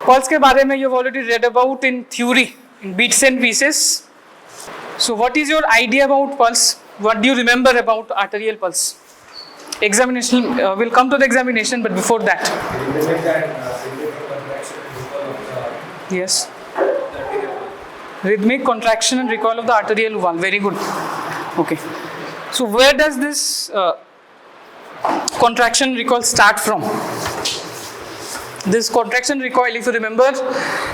Pulse के बारे में you've already read about in theory, in bits and pieces. So what is your idea about pulse? What do you remember about arterial pulse? Examination, we'll come to the examination, but before that. Yes. Rhythmic contraction and recoil of the arterial valve. Very good. Okay. So where does this contraction recoil start from? This contraction recoil, if you remember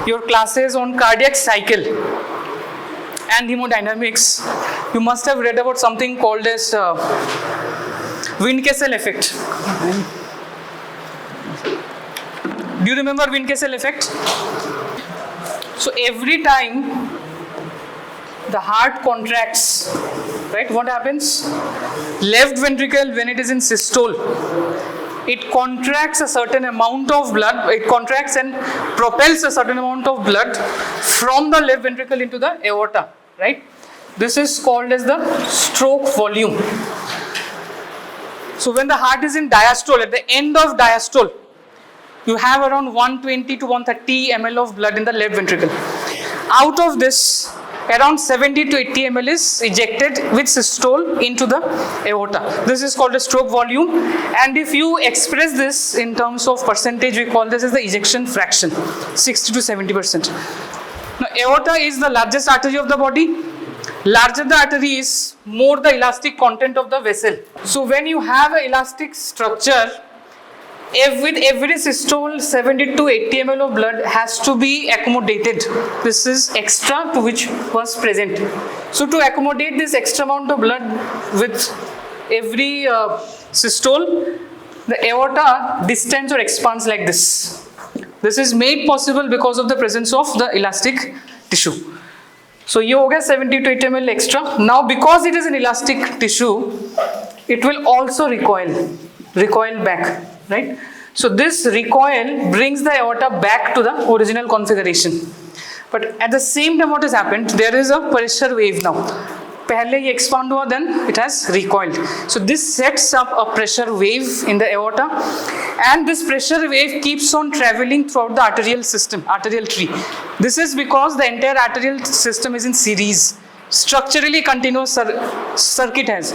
your classes on cardiac cycle and hemodynamics, you must have read about something called as Windkessel effect. Do you remember Windkessel effect? So every time the heart contracts, right, what happens? Left ventricle, when it is in systole, it contracts a certain amount of blood, it contracts and propels a certain amount of blood from the left ventricle into the aorta, right? This is called as the stroke volume. So when the heart is in diastole, at the end of diastole, you have around 120 to 130 ml of blood in the left ventricle. Out of this, around 70 to 80 ml is ejected with systole into the aorta. This is called a stroke volume, and if you express this in terms of percentage, we call this as the ejection fraction, 60 to 70%. Now, aorta is the largest artery of the body. Larger the artery is, more the elastic content of the vessel. So when you have an elastic structure, with every systole, 70 to 80 ml of blood has to be accommodated. This is extra to which was present. So to accommodate this extra amount of blood with every systole, the aorta distends or expands like this. This is made possible because of the presence of the elastic tissue. So you will get 70 to 80 ml extra. Now because it is an elastic tissue, it will also recoil back, right? So this recoil brings the aorta back to the original configuration. But at the same time, what has happened, there is a pressure wave now. Pehle ye expand hua, then it has recoiled. So this sets up a pressure wave in the aorta, and this pressure wave keeps on traveling throughout the arterial system, arterial tree. This is because the entire arterial system is in series, structurally continuous circuit has,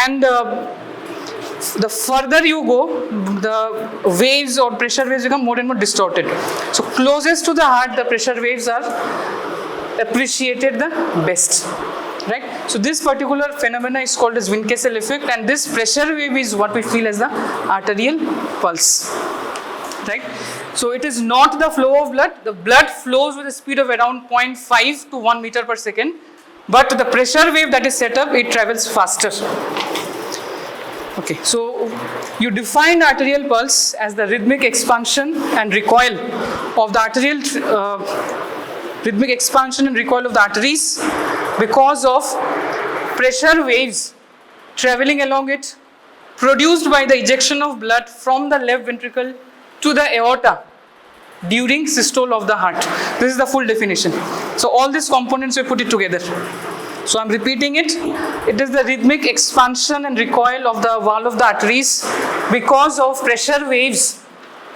and the further you go, the waves or pressure waves become more and more distorted. So closest to the heart, the pressure waves are appreciated the best, right? So this particular phenomena is called as Windkessel effect, and this pressure wave is what we feel as the arterial pulse, right? So it is not the flow of blood. The blood flows with a speed of around 0.5 to 1 meter per second, but the pressure wave that is set up, it travels faster. Okay, so you define arterial pulse as the rhythmic expansion and recoil of the arterial, rhythmic expansion and recoil of the arteries because of pressure waves traveling along it, produced by the ejection of blood from the left ventricle to the aorta during systole of the heart. This is the full definition. So all these components, we put it together. So I'm repeating it. It is the rhythmic expansion and recoil of the wall of the arteries because of pressure waves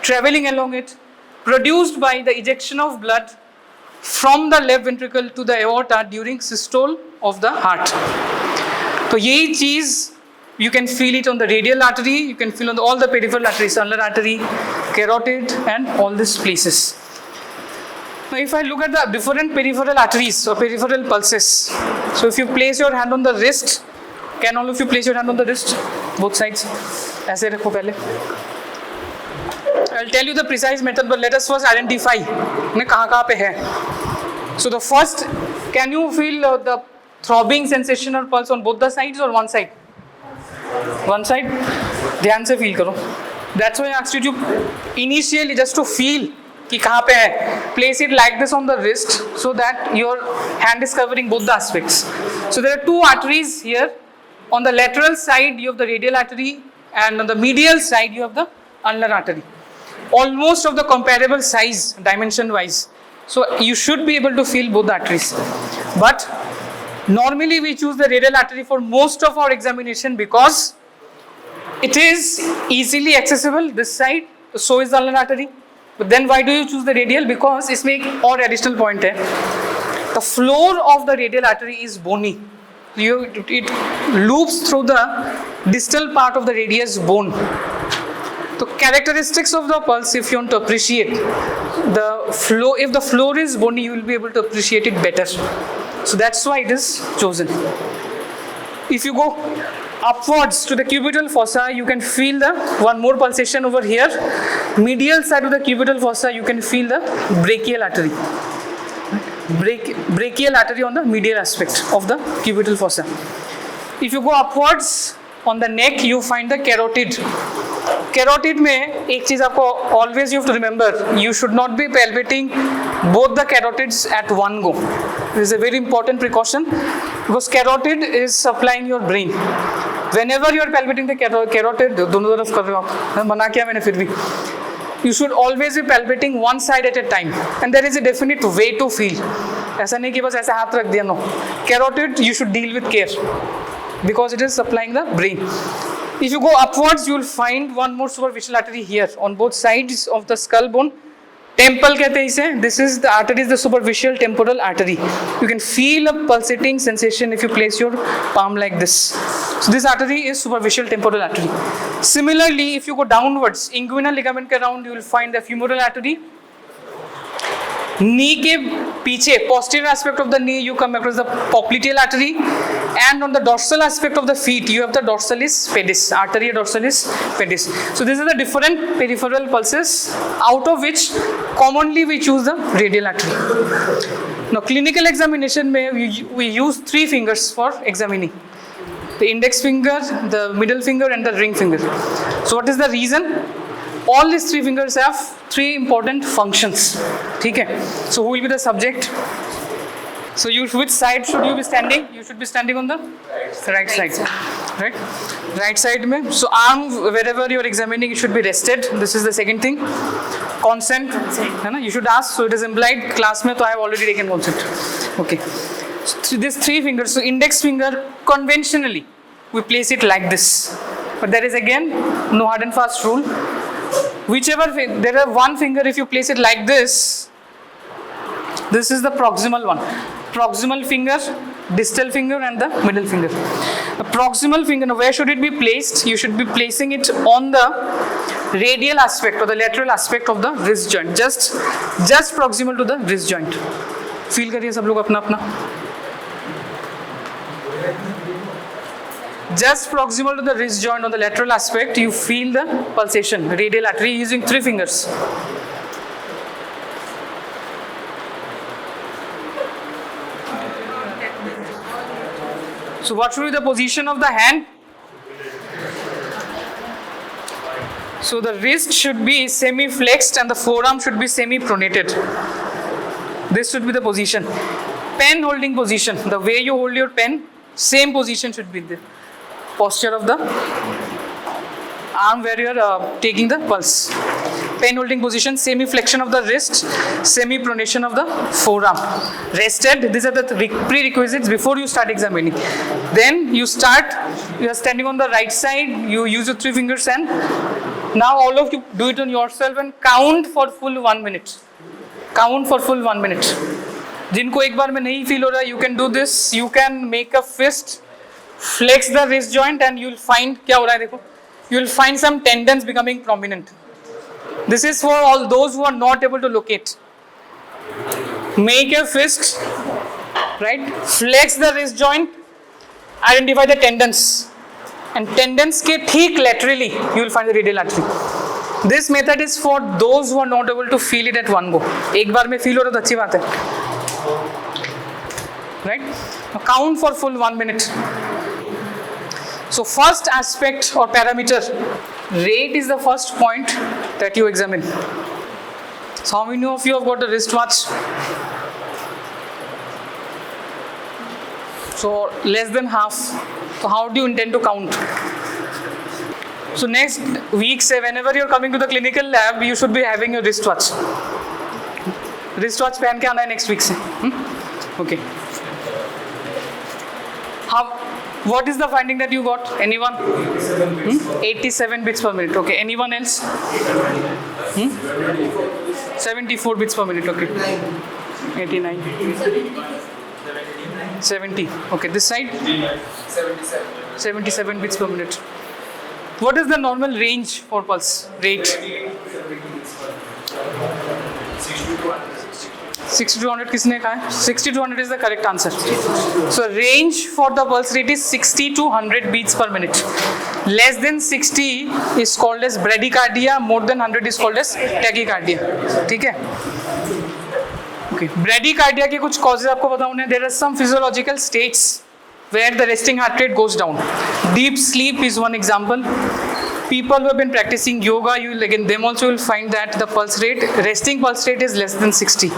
traveling along it, produced by the ejection of blood from the left ventricle to the aorta during systole of the heart. So यही चीज you can feel it on the radial artery, you can feel on all the peripheral arteries, ulnar artery, carotid, and all these places. Now if I look at the different peripheral arteries or peripheral pulses, so if you place your hand on the wrist, can all of you place your hand on the wrist, both sides? ऐसे रखो पहले. I'll tell you the precise method, but let us first identify ने कहाँ पे है. So the first, can you feel the throbbing sensation or pulse on both the sides or one side? One side. ध्यान से feel करो. That's why I asked you to initially just to feel कि कहाँ पे है. Place it like this on the wrist so that your hand is covering both the aspects. So there are two arteries here. On the lateral side you have the radial artery, and on the medial side you have the ulnar artery. Almost of the comparable size, dimension wise. So you should be able to feel both the arteries. But normally we choose the radial artery for most of our examination because it is easily accessible this side. So is the ulnar artery. Then why do you choose the radial? Because इसमें एक और additional point है. The floor of the radial artery is bony. It loops through the distal part of the radius bone. So characteristics of the pulse, if you want to appreciate the flow, if the floor is bony, you will be able to appreciate it better. So that's why it is chosen. If you go upwards to the cubital fossa, you can feel the one more pulsation over here. Medial side of the cubital fossa, you can feel the brachial artery. Brachial artery on the medial aspect of the cubital fossa. If you go upwards on the neck, you find the carotid. Carotid में एक चीज आपको always you have to remember, you should not be palpating both the carotids at one go. This is a very important precaution because carotid is supplying your brain. Whenever you are palpating the carotid, दोनों तरफ कर रहे हो आप, मना किया मैंने फिर भी. You should always be palpating one side at a time, and there is a definite way to feel. ऐसा नहीं कि बस ऐसे हाथ रख दिया, no. Carotid you should deal with care because it is supplying the brain. If you go upwards, you will find one more superficial artery here on both sides of the skull bone. Temple कहते हैं इसे. This is the artery, is the superficial temporal artery. You can feel a pulsating sensation if you place your palm like this. So this artery is superficial temporal artery. Similarly, if you go downwards, inguinal ligament के around, you will find the femoral artery. Knee के पीछे, posterior aspect of the knee, you come across the popliteal artery, and on the dorsal aspect of the feet, you have the dorsalis pedis, arteria dorsalis pedis. So these are the different peripheral pulses, out of which commonly we choose the radial artery. Now, clinical examination में we use 3 fingers for examining: the index finger, the middle finger, and the ring finger. So what is the reason? All these 3 fingers have 3 important functions. ठीक है? So who will be the subject? So which side should you be standing? You should be standing on the right side. Right? Right side में. So arm, wherever you are examining, it should be rested. This is the second thing. Consent. है ना? You should ask. So it is implied. Class में तो I have already taken consent. Okay. So these 3 fingers. So index finger, conventionally we place it like this. But there is again no hard and fast rule. Whichever there are one finger, if you place it like this, this is the proximal one. Proximal finger, distal finger, and the middle finger. The proximal finger, now where should it be placed? You should be placing it on the radial aspect or the lateral aspect of the wrist joint, just proximal to the wrist joint. Feel करिए सब लोग अपना अपना. Just proximal to the wrist joint on the lateral aspect, you feel the pulsation, radial artery, using 3 fingers. So what should be the position of the hand? So the wrist should be semi-flexed and the forearm should be semi-pronated. This should be the position. Pen holding position, the way you hold your pen, same position should be there. Posture of the arm where you are taking the pulse. Pen holding position, semi flexion of the wrist, semi pronation of the forearm. Rested, these are the prerequisites before you start examining. Then you are standing on the right side, you use your 3 fingers, and now all of you do it on yourself and count for full 1 minute. Count for full 1 minute. जिनको एक बार में नहीं feel हो रहा, you can do this. You can make a fist. Flex the wrist joint and you will find क्या हो रहा है देखो, you will find some tendons becoming prominent. This is for all those who are not able to locate. Make a fist, right? Flex the wrist joint, identify the tendons, and tendons के ठीक laterally you will find the radial artery. This method is for those who are not able to feel it at one go. एक बार में feel हो रहा तो अच्छी बात है, right? Now count for full 1 minute. So first aspect or parameter, rate is the first point that you examine. So how many of you have got a wristwatch? So less than half. So how do you intend to count? So next week, say whenever you're coming to the clinical lab, you should be having a wristwatch. Wristwatch पहन के आना है next week से. Okay. What is the finding that you got? Anyone? 87 beats per minute. Okay. Anyone else? 74 beats per minute. Okay. 89. 70. Okay. This side. 77 beats per minute. What is the normal range for pulse rate? 60 to 100 किसने कहा है? 60 to 100 is the correct answer. So range for the pulse rate is 60 to 100 beats per minute. Less than 60 is called as bradycardia. More than 100 is called as tachycardia. ठीक है? Okay. Bradycardia के कुछ causes आपको बताऊँ ने. There are some physiological states where the resting heart rate goes down. Deep sleep is one example. People who have been practicing yoga, you will again them also will find that the pulse rate, resting pulse rate is less than 60.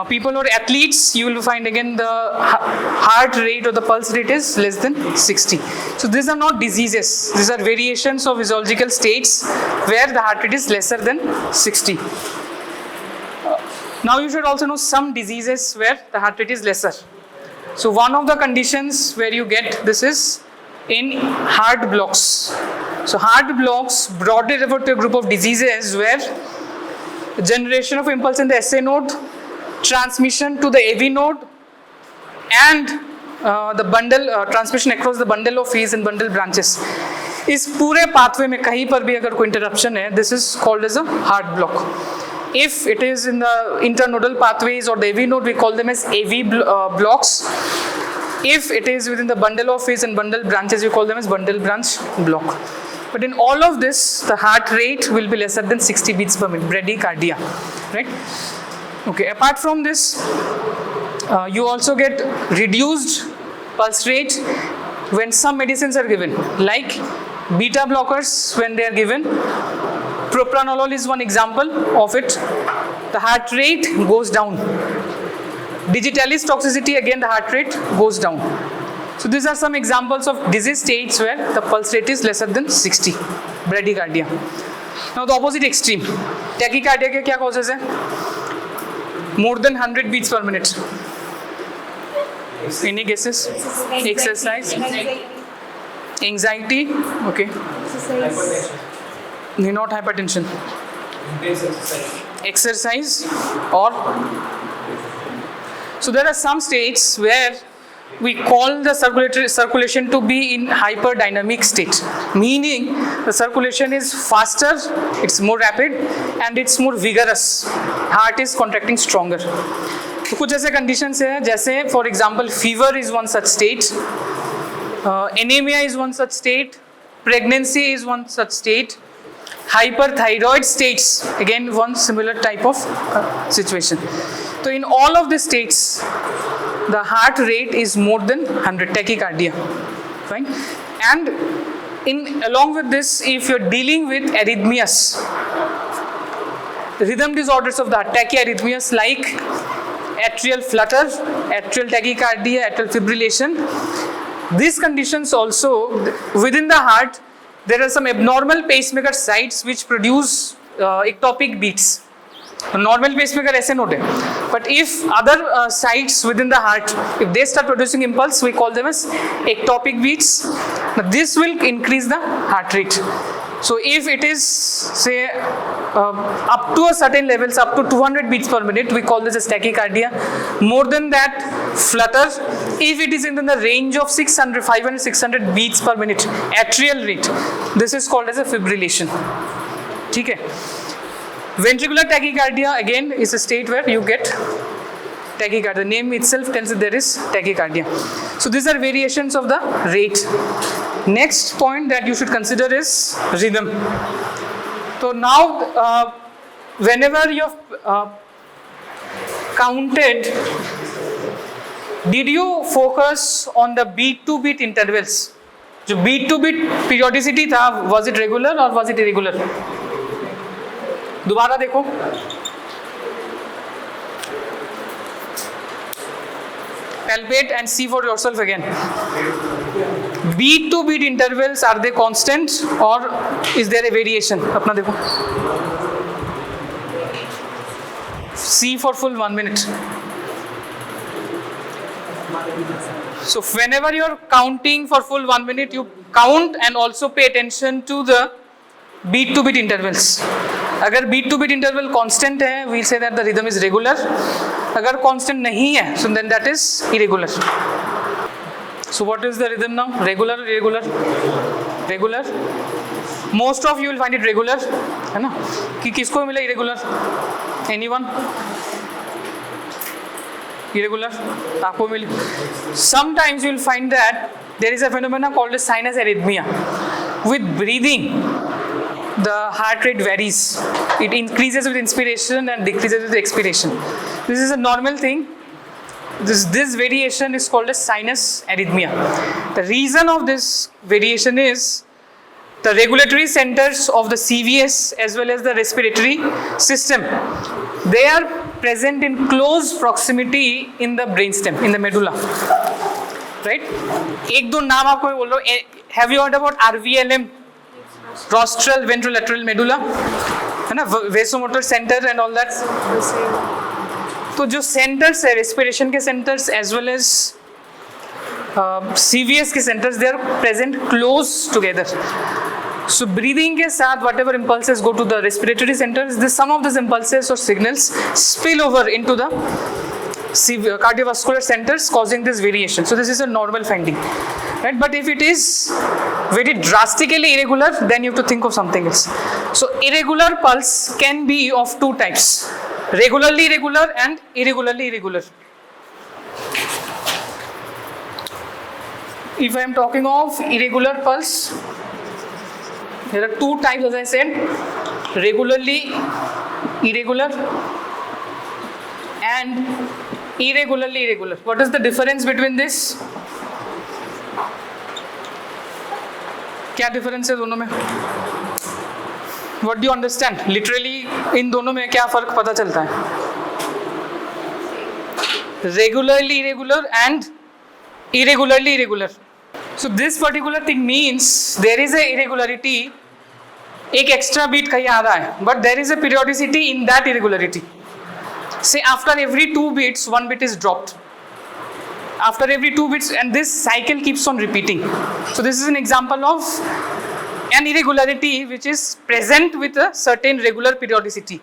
People who are athletes, you will find again the heart rate or the pulse rate is less than 60. So these are not diseases. These are variations of physiological states where the heart rate is lesser than 60. Now you should also know some diseases where the heart rate is lesser. So one of the conditions where you get this is in heart blocks. So heart blocks broadly refer to a group of diseases where generation of impulse in the SA node, transmission to the AV node, and the bundle transmission across the bundle of phase and bundle branches. इस पूरे pathway में कहीं पर भी अगर कोई interruption है, this is called as a heart block. If it is in the internodal pathways or the AV node, we call them as AV blocks. If it is within the bundle of phase and bundle branches, we call them as bundle branch block. But in all of this, the heart rate will be lesser than 60 beats per minute, bradycardia, right? Okay, apart from this, you also get reduced pulse rate when some medicines are given, like beta blockers when they are given. Propranolol is one example of it. The heart rate goes down. Digitalis toxicity, again the heart rate goes down. So these are some examples of disease states where the pulse rate is lesser than 60, bradycardia. Now the opposite extreme, tachycardia के क्या causes है? More than 100 beats per minute. Any guesses? Exercise. Anxiety. Okay. Not hypertension. Exercise or. So there are some states where we call the circulation to be in hyperdynamic state, meaning the circulation is faster, it's more rapid, and it's more vigorous. Heart is contracting stronger. तो कुछ ऐसे conditions हैं जैसे for example fever is one such state, anemia is one such state, pregnancy is one such state, hyperthyroid states again one similar type of situation. So in all of these states, the heart rate is more than 100, tachycardia, right? And along with this, if you're dealing with arrhythmias, rhythm disorders of the heart, tachyarrhythmias like atrial flutter, atrial tachycardia, atrial fibrillation, these conditions also, within the heart, there are some abnormal pacemaker sites which produce ectopic beats. A normal pacemaker ऐसे note है, but if other sites within the heart, if they start producing impulse, we call them as ectopic beats. Now this will increase the heart rate. So if it is say up to a certain levels, up to 200 beats per minute, we call this as tachycardia. More than that, flutter. If it is in the range of 500, 600 beats per minute, atrial rate, this is called as a fibrillation. ठीक है? Ventricular tachycardia again is a state where you get tachycardia. The name itself tells that there is tachycardia. So these are variations of the rate. Next point that you should consider is rhythm. So now whenever you have counted, did you focus on the beat to beat intervals? जो beat to beat periodicity था, was it regular or was it irregular? दोबारा देखो, palpate and see for yourself again. Beat to beat intervals, are they constant or is there a variation? अपना देखो. See for full 1 minute. So whenever you are counting for full 1 minute, you count and also pay attention to the beat to beat intervals. अगर beat to beat interval constant है, we'll say that the rhythm is regular. अगर constant नहीं है, so then that is irregular. So what is the rhythm now? Regular, irregular? Regular. Most of you will find it regular, है ना? कि किसको मिला irregular? Anyone? Irregular, आपको मिली. Sometimes you will find that there is a phenomena called as sinus arrhythmia. With breathing, the heart rate varies. It increases with inspiration and decreases with expiration. This is a normal thing. This variation is called as sinus arrhythmia. The reason of this variation is the regulatory centers of the CVS as well as the respiratory system. They are present in close proximity in the brainstem, in the medulla. Right? एक दो नाम आपको बोल रहा हूँ. Have you heard about RVLM? Rostral ventrolateral medulla, है ना? Vasomotor center and all that. तो जो centers है, respiration के centers as well as CVS के centers, they are present close together. So breathing के साथ whatever impulses go to the respiratory centers, some of these impulses or signals spill over into the cardiovascular centers, causing this variation. So this is a normal finding, right? But if it is very drastically irregular, then you have to think of something else. So irregular pulse can be of two types: regularly irregular and irregularly irregular. If I am talking of irregular pulse, there are two types, as I said: regularly irregular and irregularly irregular. What is the difference between this? क्या difference है दोनों में? What do you understand? Literally इन दोनों में क्या फर्क पता चलता है? Regularly irregular and irregularly irregular. So this particular thing means there is a irregularity, एक extra beat कहीं आ रहा है, but there is a periodicity in that irregularity. Say after every 2 beats, 1 beat is dropped. After every 2 beats, and this cycle keeps on repeating. So this is an example of an irregularity which is present with a certain regular periodicity.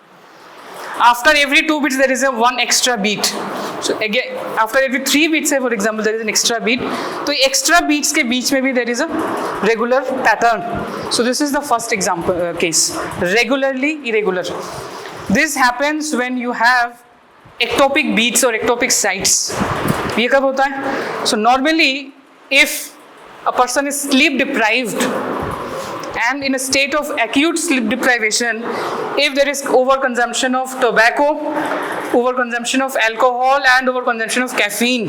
After every 2 beats, there is a 1 extra beat. So again, after every 3 beats, say for example, there is an extra beat. So extra beats के बीच में भी there is a regular pattern. So this is the first example case. Regularly irregular. This happens when you have ectopic beats or ectopic sites. ये कब होता है? So normally, if a person is sleep deprived and in a state of acute sleep deprivation, if there is overconsumption of tobacco, overconsumption of alcohol and overconsumption of caffeine,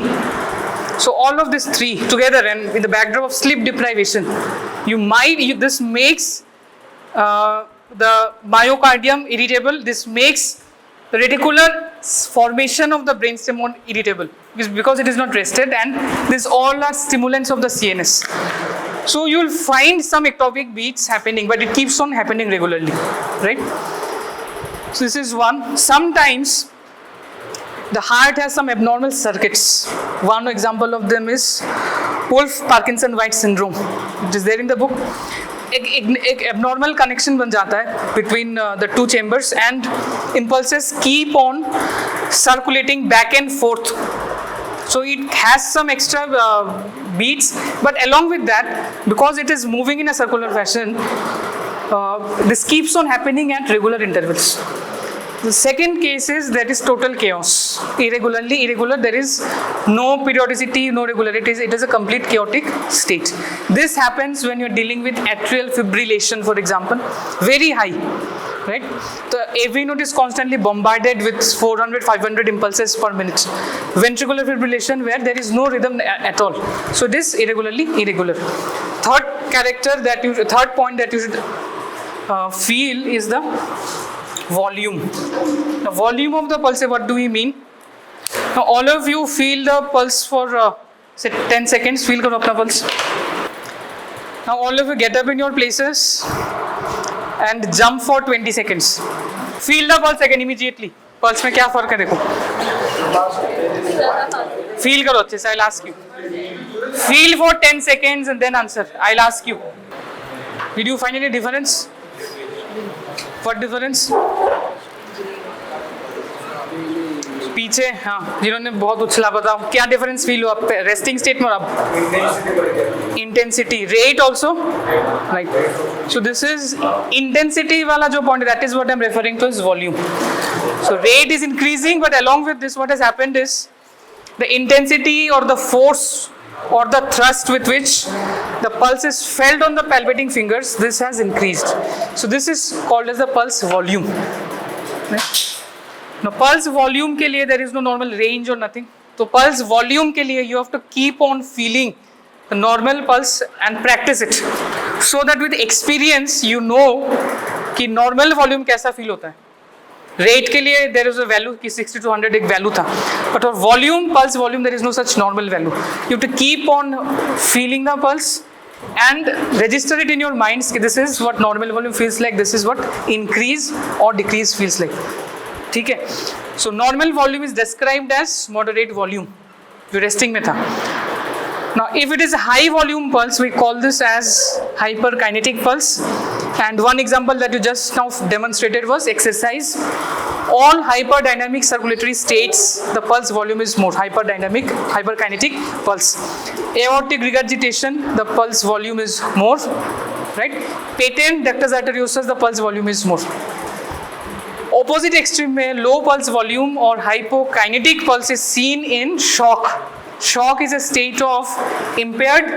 so all of these three together and in the backdrop of sleep deprivation, this makes the myocardium irritable. This makes the reticular formation of the brainstem more irritable because it is not rested, and these all are stimulants of the CNS. So you will find some ectopic beats happening, but it keeps on happening regularly, right? So this is one. Sometimes the heart has some abnormal circuits. One example of them is Wolff-Parkinson-White syndrome. It is there in the book. एक abnormal connection बन जाता है between the two chambers, and impulses keep on circulating back and forth. So it has some extra beats, but along with that, because it is moving in a circular fashion, this keeps on happening at regular intervals. The second case is that is total chaos. Irregularly irregular, there is no periodicity, no regularities, it is a complete chaotic state. This happens when you are dealing with atrial fibrillation, for example, very high, right? The AV node is constantly bombarded with 400-500 impulses per minute. Ventricular fibrillation where there is no rhythm at all. So it is irregularly irregular. Third point that you should feel is the volume. The volume of the pulse, what do we mean? Now all of you feel the pulse for say 10 seconds. Feel karo apna pulse. Now all of you get up in your places and jump for 20 seconds. Feel the pulse again immediately. Pulse में क्या फर्क है देखो. Feel करो अच्छे से. I'll ask you. Feel for 10 seconds and then answer. I'll ask you. Did you find any difference? What difference? पीछे, हाँ, जिन्होंने बहुत उछला, बताओ क्या डिफरेंस फील हुआ रेस्टिंग स्टेट में और अब? Intensity, rate also, right. So this is intensity वाला जो point, that is what I am referring two is volume. So rate is increasing, but along with this what has happened is the intensity or the force or the thrust with which the pulse is felt on the palpating fingers, this has increased. So this is called as the pulse volume. Right? Now pulse volume के लिए there is no normal range or nothing. तो pulse volume के लिए you have to keep on feeling the normal pulse and practice it, so that with experience you know कि normal volume कैसा feel होता है. Rate के लिए there is a value कि 60 to 100 एक value था, but for volume, pulse volume, there is no such normal value. You have to keep on feeling the pulse and register it in your minds कि this is what normal volume feels like, this is what increase or decrease feels like. ठीक है. So normal volume is described as moderate volume जो resting में था. Now if it is a high volume pulse, we call this as hyperkinetic pulse. And one example that you just now demonstrated was exercise. All hyperdynamic circulatory states, the pulse volume is more hyperdynamic, hyperkinetic pulse. Aortic regurgitation, the pulse volume is more, right? Patent ductus arteriosus, the pulse volume is more. Opposite extreme में low pulse volume or hypokinetic pulse is seen in shock. Shock is a state of impaired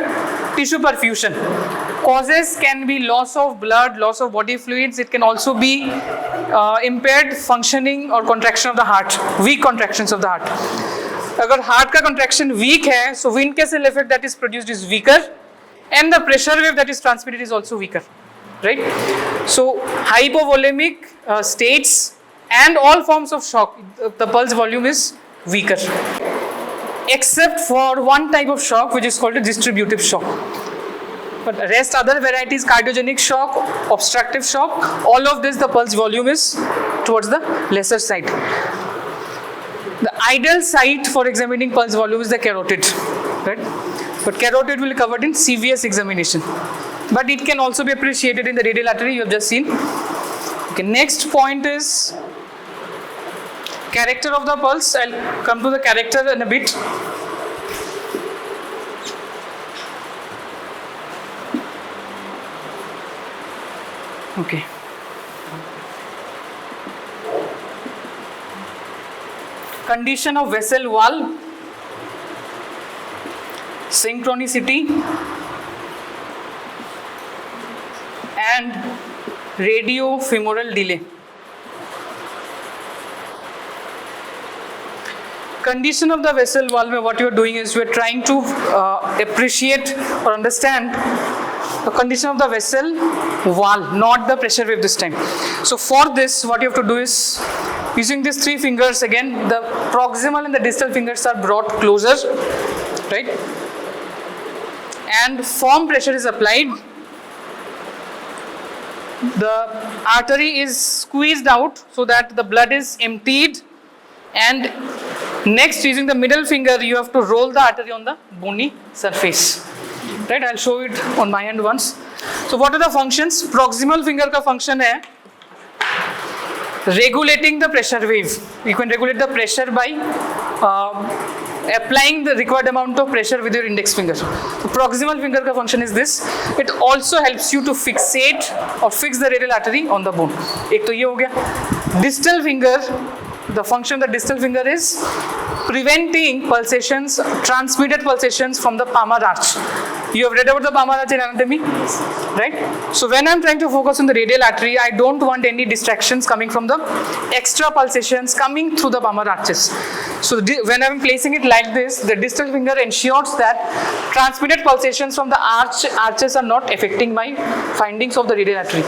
tissue perfusion. Causes can be loss of blood, loss of body fluids. It can also be impaired functioning or contraction of the heart, weak contractions of the heart. अगर heart का contraction weak है, so wind vessel effect that is produced is weaker, and the pressure wave that is transmitted is also weaker, right? So hypovolemic states and all forms of shock, the pulse volume is weaker, except for one type of shock which is called a distributive shock. But rest other varieties, cardiogenic shock, obstructive shock, all of this the pulse volume is towards the lesser side. The ideal site for examining pulse volume is the carotid, right? But carotid will be covered in CVS examination. But it can also be appreciated in the radial artery you have just seen. Okay, next point is character of the pulse. I'll come to the character in a bit. Okay. Condition of vessel wall, synchronicity, and radiofemoral delay. Condition of the vessel wall, what you are doing is you are trying to appreciate or understand the condition of the vessel wall, not the pressure wave this time. So for this, what you have to do is, using these three fingers again, the proximal and the distal fingers are brought closer, right? And firm pressure is applied. The artery is squeezed out so that the blood is emptied, and next, using the middle finger, you have to roll the artery on the bony surface. Right? I'll show it on my hand once. So what are the functions? Proximal finger का function है regulating the pressure wave. You can regulate the pressure by applying the required amount of pressure with your index finger. So proximal finger का function is this. It also helps you to fixate or fix the radial artery on the bone. एक तो ये हो गया. Distal finger, the function of the distal finger is preventing pulsations, transmitted pulsations from the palmar arch. You have read about the palmar arch in anatomy, right? So when I'm trying to focus on the radial artery, I don't want any distractions coming from the extra pulsations coming through the palmar arches. So when I'm placing it like this, the distal finger ensures that transmitted pulsations from the arches are not affecting my findings of the radial artery.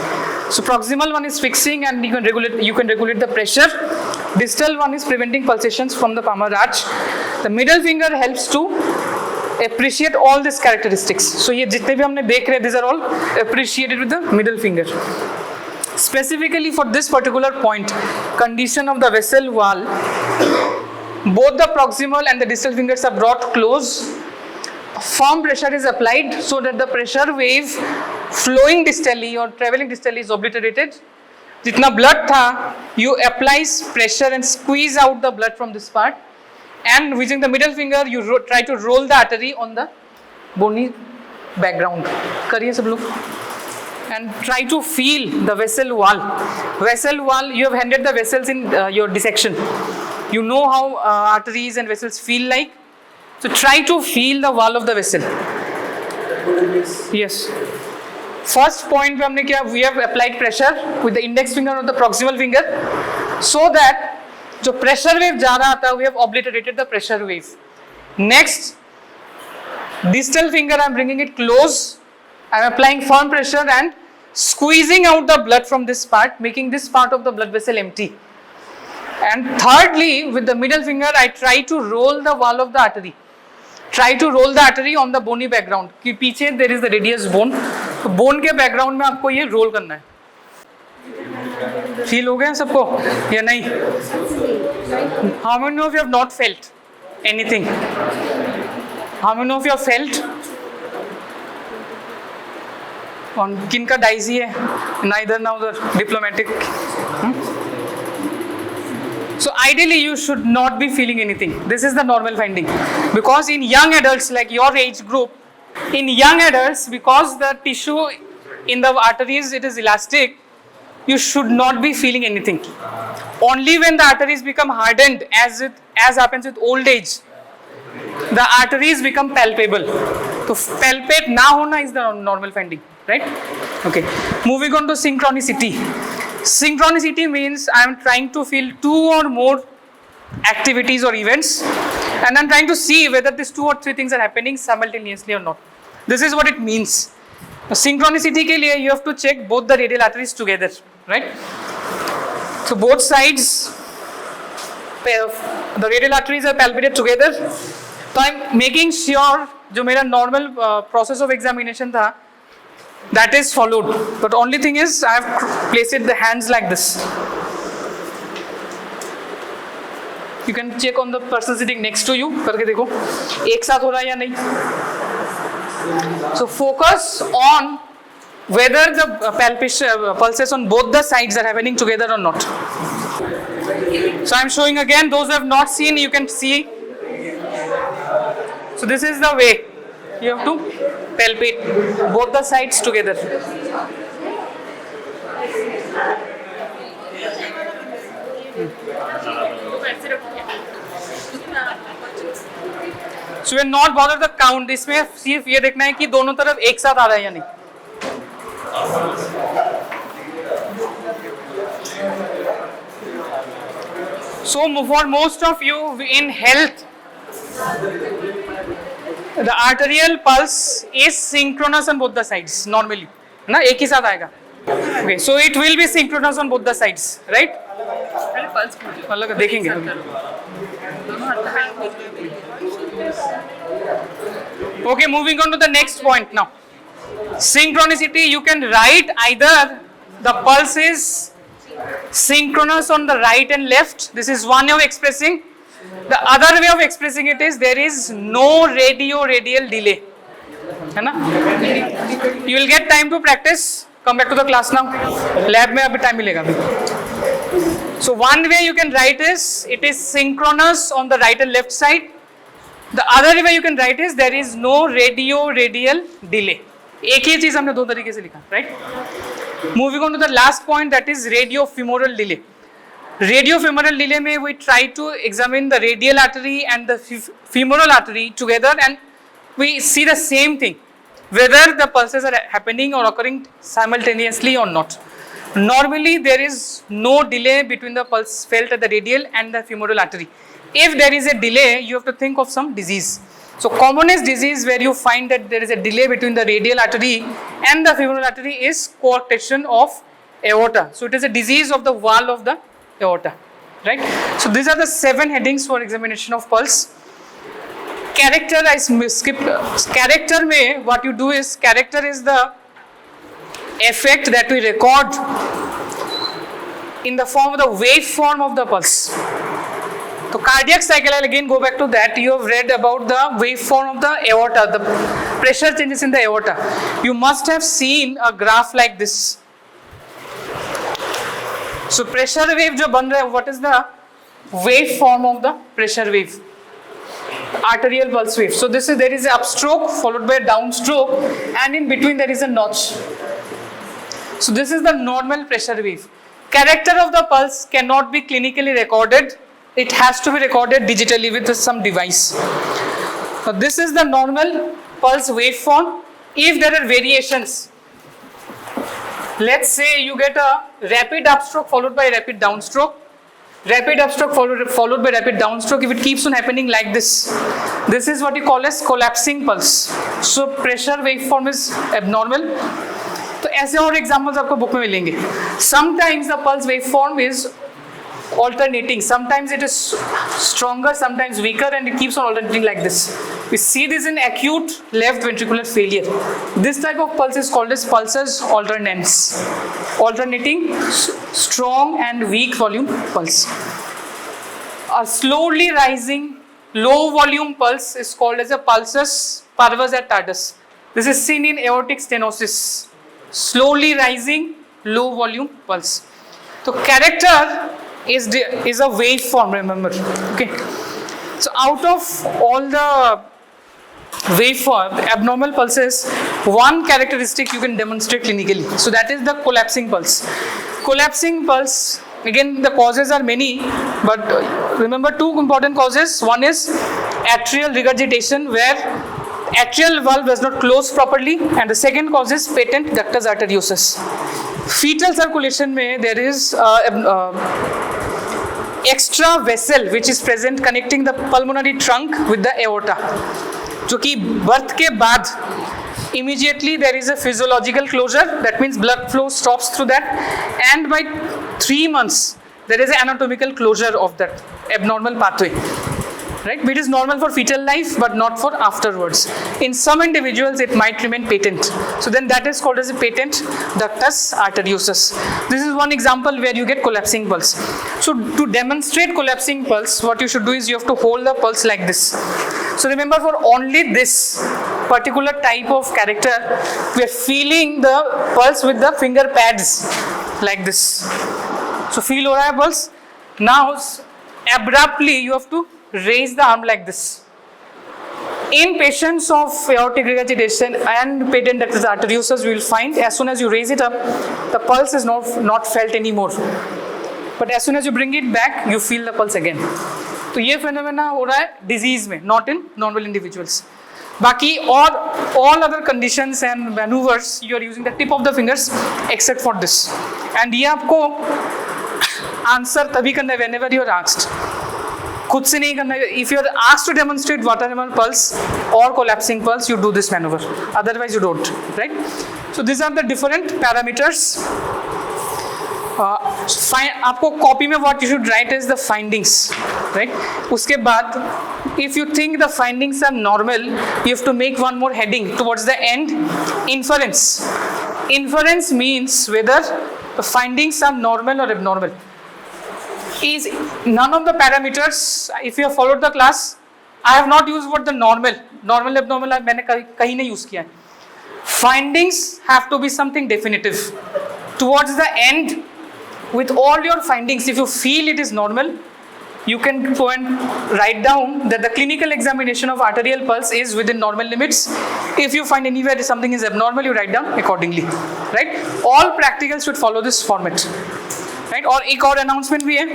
So proximal one is fixing, and you can regulate the pressure. Distal one is preventing pulsations from the palmar arch. The middle finger helps to appreciate all these characteristics. So ये जितने भी हमने देख रहे हैं, these are all appreciated with the middle finger. Specifically for this particular point, condition of the vessel wall, both the proximal and the distal fingers are brought close. Firm pressure is applied so that the pressure wave flowing distally or traveling distally is obliterated, जितना blood था, you apply pressure and squeeze out the blood from this part, and using the middle finger you try to roll the artery on the bony background. करिए सब लोग. And try to feel the vessel wall. Vessel wall, you have handled the vessels in your dissection. You know how arteries and vessels feel like. So try to feel the wall of the vessel. Yes. First point पे हमने क्या? We have applied pressure with the index finger or the proximal finger, so that जो pressure wave जा रहा था, we have obliterated the pressure wave. Next, distal finger I am bringing it close. I am applying firm pressure and squeezing out the blood from this part, making this part of the blood vessel empty. And thirdly, with the middle finger, I try to roll the wall of the artery. Try to roll the artery on the bony background. कि पीछे there is the radius bone. तो bone के background में आपको ये roll करना है. Feel हो गया सबको या नहीं? How many of you have not felt anything? How many of you have felt? On किनका डाइजी है? ना इधर ना उधर. Diplomatic. So ideally you should not be feeling anything. This is the normal finding. Because in young adults like your age group, in young adults, because the tissue in the arteries it is elastic, you should not be feeling anything. Only when the arteries become hardened, as happens with old age, the arteries become palpable. So palpate na hona is the normal finding, right? Okay. Moving on to synchronicity. Synchronicity means I am trying to feel two or more activities or events, and I am trying to see whether these two or three things are happening simultaneously or not. This is what it means. Synchronicity के लिए you have to check both the radial arteries together, right? So both sides, the radial arteries are palpated together. So I am making sure जो मेरा normal process of examination था, that is followed. But only thing is I have placed the hands like this. You can check on the person sitting next to you. करके देखो एक साथ हो रहा है या नहीं. So focus on whether the pulses on both the sides are happening together or not. So I am showing again. Those who have not seen, you can see. So this is the way you have to palpate both the sides together. So we are not bothered the count. इसमें सिर्फ ये देखना है कि दोनों तरफ एक साथ आ रहा है या नहीं. So for most of you in health, the arterial pulse is synchronous on both the sides normally. ना एक ही साथ आएगा. Okay, so it will be synchronous on both the sides, right? अलग देखेंगे. Okay, moving on to the next point now. Synchronicity, you can write either the pulse is synchronous on the right and left. This is one way of expressing. The other way of expressing it is there is no radial delay. है ना? You will get time to practice. Come back to the class now. Lab में अभी time मिलेगा अभी. So one way you can write is it is synchronous on the right and left side. The other way you can write is there is no radial delay. एक ही चीज हमने दो तरीके से लिखा, right? Moving on to the last point, that is radiofemoral delay. Radiofemoral delay में we try to examine the radial artery and the femoral artery together, and we see the same thing, whether the pulses are happening or occurring simultaneously or not. Normally there is no delay between the pulse felt at the radial and the femoral artery. If there is a delay, you have to think of some disease. So commonest disease where you find that there is a delay between the radial artery and the femoral artery is coarctation of aorta. So it is a disease of the wall of the aorta, right? So these are the 7 headings for examination of pulse. Character, I skipped. Character में what you do is, character is the effect that we record in the form of the waveform of the pulse. So cardiac cycle, I'll again go back to that. You have read about the waveform of the aorta, the pressure changes in the aorta. You must have seen a graph like this. So pressure wave जो बन रहा है, what is the wave form of the pressure wave? Arterial pulse wave. So there is an upstroke followed by a downstroke, and in between there is a notch. So this is the normal pressure wave. Character of the pulse cannot be clinically recorded. It has to be recorded digitally with some device. So this is the normal pulse waveform. If there are variations, let's say you get a rapid upstroke followed by a rapid downstroke, rapid upstroke followed by rapid downstroke. If it keeps on happening like this is what you call as collapsing pulse. So pressure waveform is abnormal. तो ऐसे और examples आपको book में मिलेंगे. Sometimes the pulse waveform is alternating. Sometimes it is stronger, sometimes weaker, and it keeps on alternating like this. We see this in acute left ventricular failure. This type of pulse is called as pulsus alternans, alternating strong and weak volume pulse. A slowly rising low volume pulse is called as a pulsus parvus et tardus. This is seen in aortic stenosis. Slowly rising low volume pulse. So character is a waveform, remember. Okay. So out of all the waveform abnormal pulses, one characteristic you can demonstrate clinically. So that is the collapsing pulse. Collapsing pulse, again the causes are many, but remember two important causes. One is atrial regurgitation, where atrial valve does not close properly, and the second cause is patent ductus arteriosus. Fetal circulation में there is extra vessel which is present connecting the pulmonary trunk with the aorta, जो कि birth के बाद immediately there is a physiological closure, that means blood flow stops through that, and by 3 months there is an anatomical closure of that abnormal pathway. Right? It is normal for fetal life, but not for afterwards. In some individuals, it might remain patent. So then that is called as a patent ductus arteriosus. This is one example where you get collapsing pulse. So to demonstrate collapsing pulse, what you should do is you have to hold the pulse like this. So remember, for only this particular type of character, we are feeling the pulse with the finger pads like this. So feel हो रहा है pulse. Now abruptly you have to raise the arm like this. In patients of aortic regurgitation and patent ductus arteriosus, we will find as soon as you raise it up, the pulse is not felt anymore. But as soon as you bring it back, you feel the pulse again. तो ये phenomena हो रहा है disease में, not in normal individuals. बाकी और all other conditions and maneuvers, you are using the tip of the fingers except for this. And ये आपको answer तभी करना है whenever you are asked. खुद से नहीं करना है. If you are asked to demonstrate water pulse or collapsing pulse, you do this maneuver. Otherwise, you don't. Right? So these are the different parameters. आपको कॉपी में what you should write is the findings. Right? उसके बाद, if you think the findings are normal, you have to make one more heading towards the end. Inference. Inference means whether the findings are normal or abnormal. Is none of the parameters, if you have followed the class, I have not used what the normal abnormal मैंने कहीं नहीं use किया है. Findings have to be something definitive. Towards the end, with all your findings, if you feel it is normal, you can go and write down that the clinical examination of arterial pulse is within normal limits. If you find anywhere something is abnormal, you write down accordingly. Right? All practicals should follow this format. Right? और एक और announcement भी है.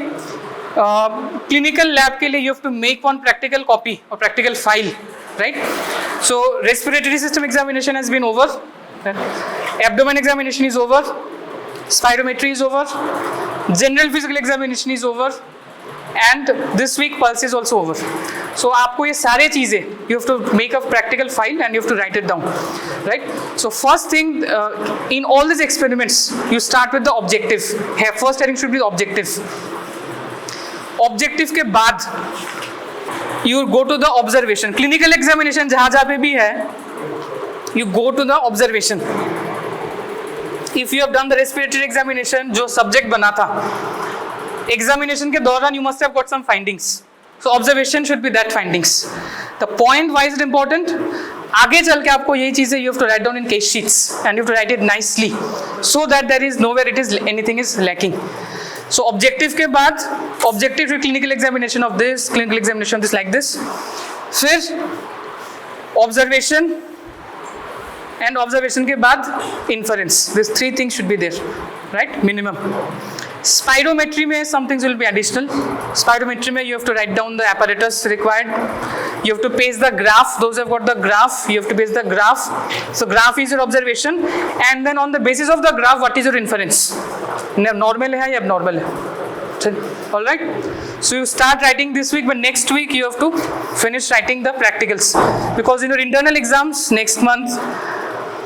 Clinical lab के लिए you have to make one practical copy or practical file. Right? So respiratory system examination has been over. Abdomen examination is over. Spirometry is over. General physical examination is over. And this week pulse is also over. So आपको ये सारे चीजें you have to make a practical file and you have to write it down, right? So first thing, in all these experiments, you start with the objective. First heading should be objective. Objective के बाद you go to the observation. Clinical examination जहाँ पे भी है, you go to the observation. If you have done the respiratory examination, जो subject बना था, examination के दौरान you must have got some findings. So observation should be that findings. The point why is it important? आगे चल के आपको यही चीजें you have to write down in case sheets and you have to write it nicely so that there is nowhere it is anything is lacking. So objective के बाद objective clinical examination of this, clinical examination of this like this. फिर observation and observation के बाद inference. These three things should be there, right? Minimum. Spirometry में some things will be additional. Spirometry में you have to write down the apparatus required. You have to paste the graph. Those who have got the graph, you have to paste the graph. So graph is your observation, and then on the basis of the graph, what is your inference? Normal है या abnormal है? All right. So you start writing this week, but next week you have to finish writing the practicals, because in your internal exams next month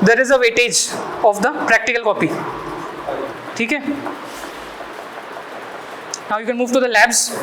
there is a weightage of the practical copy. ठीक है? Now you can move to the labs.